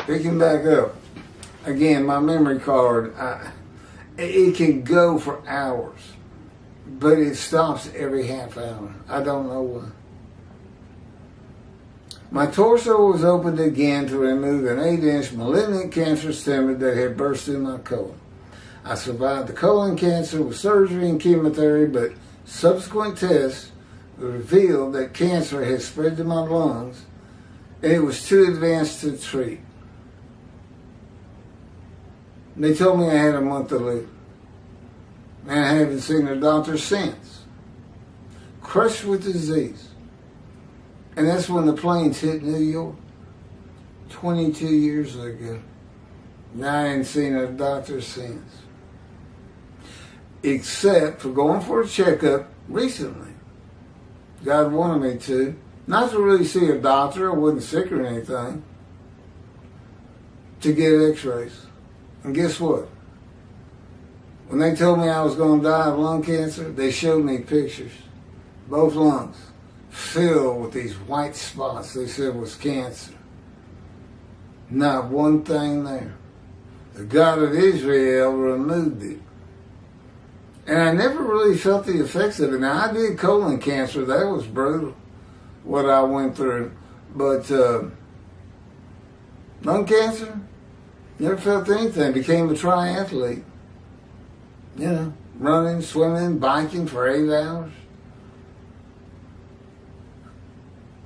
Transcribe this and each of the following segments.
Picking back up. Again, my memory card, it can go for hours, but it stops every half hour. I don't know why. My torso was opened again to remove an 8-inch malignant cancerous tumor that had burst in my colon. I survived the colon cancer with surgery and chemotherapy, but subsequent tests revealed that cancer had spread to my lungs and it was too advanced to treat. They told me I had a month to live, and I haven't seen a doctor since. Crushed with disease. And that's when the planes hit New York 22 years ago. Now I ain't seen a doctor since. Except for going for a checkup recently. God wanted me to. Not to really see a doctor, I wasn't sick or anything. To get x-rays. And guess what? When they told me I was going to die of lung cancer, they showed me pictures. Both lungs filled with these white spots they said was cancer. Not one thing there. The God of Israel removed it. And I never really felt the effects of it. Now, I did colon cancer. That was brutal, what I went through. But lung cancer, never felt anything. Became a triathlete. You know, running, swimming, biking for 8 hours.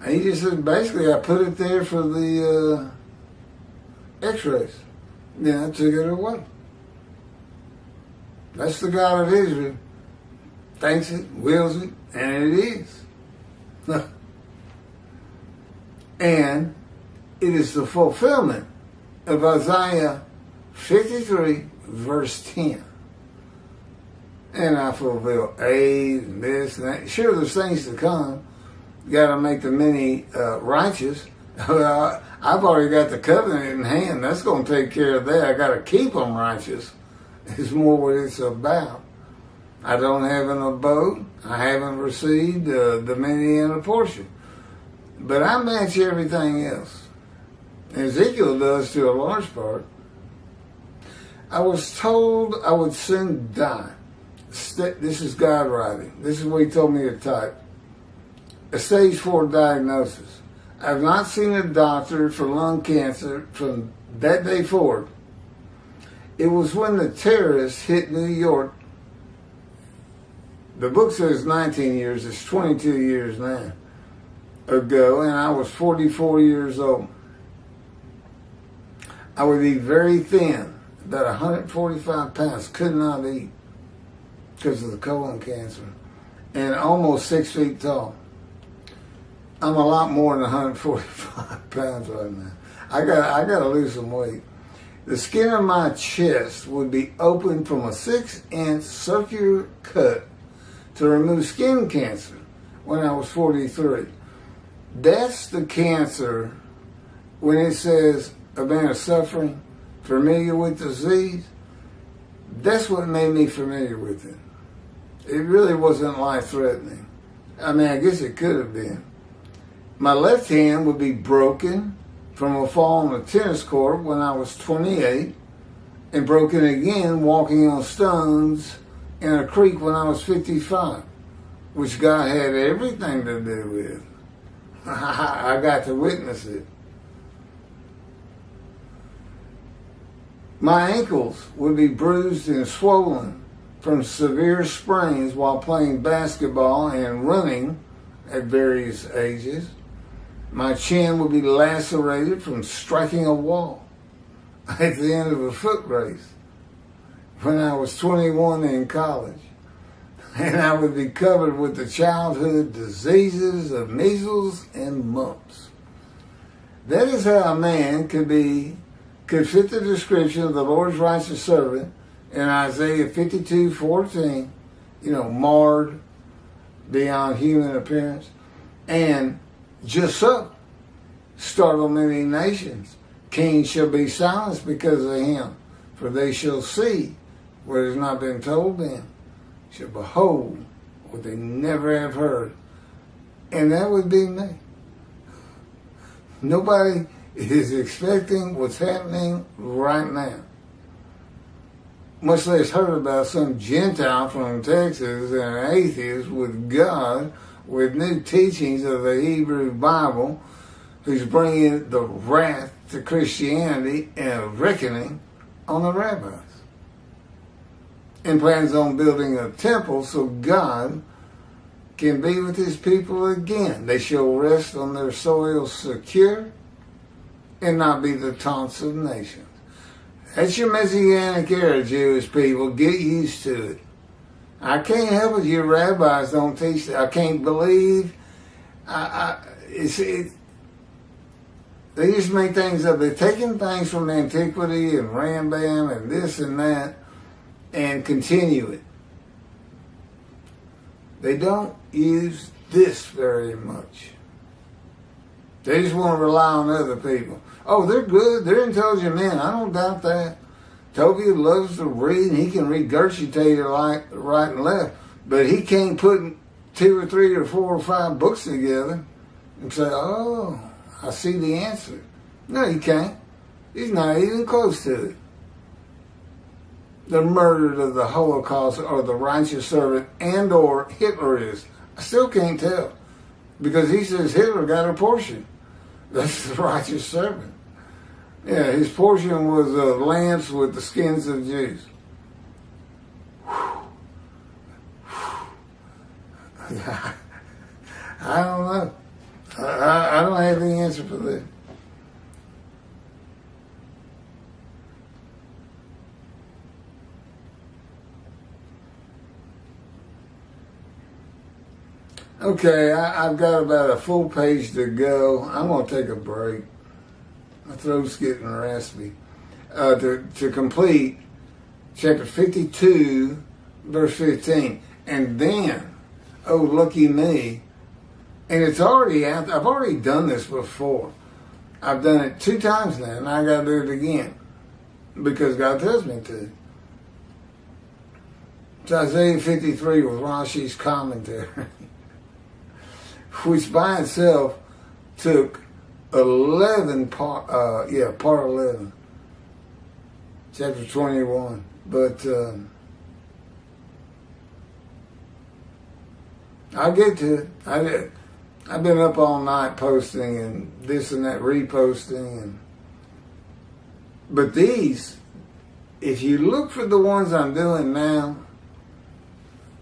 And he just said, basically, I put it there for the x-rays. Then I took it away. That's the God of Israel. Thinks it, wills it, and it is. And it is the fulfillment of Isaiah 53, verse 10. And I fulfill AIDS and this and that. Sure, there's things to come. You got to make the many righteous. Well, I've already got the covenant in hand. That's going to take care of that. I got to keep them righteous. It's more what it's about. I don't have an abode. I haven't received the many and a portion. But I match everything else. Ezekiel does to a large part. I was told I would soon die. This is God writing. This is what he told me to type. A stage 4 diagnosis. I've not seen a doctor for lung cancer from that day forward. It was when the terrorists hit New York. The book says 19 years. It's 22 years now ago, and I was 44 years old. I would be very thin, about 145 pounds, could not eat because of the colon cancer, and almost 6 feet tall. I'm a lot more than 145 pounds right now. I got to lose some weight. The skin of my chest would be open from a 6-inch circular cut to remove skin cancer when I was 43. That's the cancer when it says a man is suffering, familiar with disease. That's what made me familiar with it. It really wasn't life-threatening. I mean, I guess it could have been. My left hand would be broken from a fall on a tennis court when I was 28, and broken again walking on stones in a creek when I was 55, which God had everything to do with. I got to witness it. My ankles would be bruised and swollen from severe sprains while playing basketball and running at various ages. My chin would be lacerated from striking a wall at the end of a foot race when I was 21 in college. And I would be covered with the childhood diseases of measles and mumps. That is how a man could fit the description of the Lord's righteous servant in Isaiah 52:14, marred beyond human appearance. And just so, startle many nations. Kings shall be silenced because of him, for they shall see what has not been told them, shall behold what they never have heard. And that would be me. Nobody is expecting what's happening right now. Much less heard about some Gentile from Texas and an atheist with God, with new teachings of the Hebrew Bible, who's bringing the wrath to Christianity and a reckoning on the rabbis. And plans on building a temple so God can be with his people again. They shall rest on their soil secure and not be the taunts of nations. That's your Messianic era, Jewish people. Get used to it. I can't help it. Your rabbis don't teach that. I can't believe. They just make things up. They're taking things from antiquity and Rambam and this and that and continue it. They don't use this very much. They just want to rely on other people. Oh, they're good. They're intelligent men. I don't doubt that. Toby loves to read, and he can regurgitate it like right and left. But he can't put 2 or 3 or 4 or 5 books together and say, oh, I see the answer. No, he can't. He's not even close to it. The murder of the Holocaust or the righteous servant and or Hitler is. I still can't tell. Because he says Hitler got a portion. That's the righteous servant. Yeah, his portion was lamps with the skins of Jews. I don't know. I don't have the answer for that. Okay, I've got about a full page to go. I'm going to take a break. My throat's getting raspy. To complete chapter 52, verse 15. And then, oh, lucky me. And it's already out. I've already done this before. I've done it 2 times now, and I got to do it again. Because God tells me to. It's Isaiah 53 with Rashi's commentary. Which by itself took 11 part 11, chapter 21. But I'll get to it. I've been up all night posting and this and that, reposting. But these, if you look for the ones I'm doing now,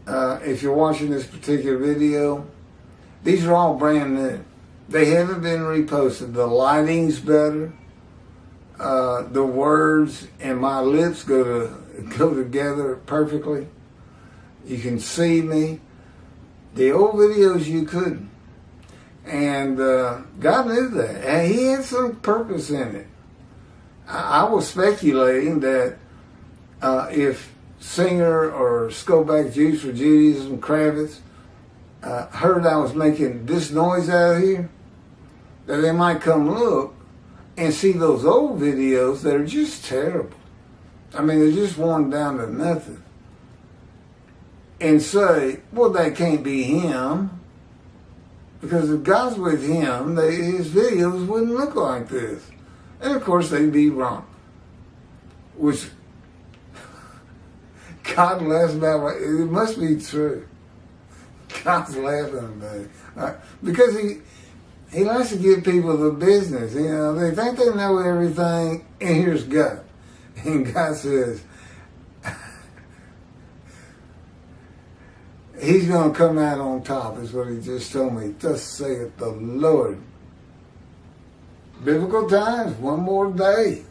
if you're watching this particular video, these are all brand new. They haven't been reposted. The lighting's better. The words and my lips go together perfectly. You can see me. The old videos you couldn't. And God knew that. And he had some purpose in it. I was speculating that if Singer or Skoback Jews for Judaism, Kravitz, heard I was making this noise out here, that they might come look and see those old videos that are just terrible. I mean, they're just worn down to nothing. And say, well, that can't be him. Because if God's with him, his videos wouldn't look like this. And of course, they'd be wrong. Which God laughs about. It must be true. God's laughing about it. Because he likes to give people the business. You know, they think they know everything, and here's God. And God says, he's going to come out on top, is what he just told me. Thus saith the Lord. Biblical times, one more day.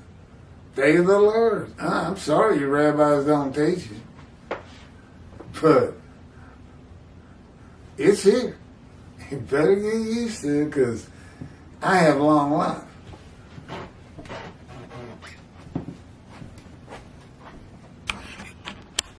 Day of the Lord. I'm sorry your rabbis don't teach it. But it's here. You better get used to it because I have long life.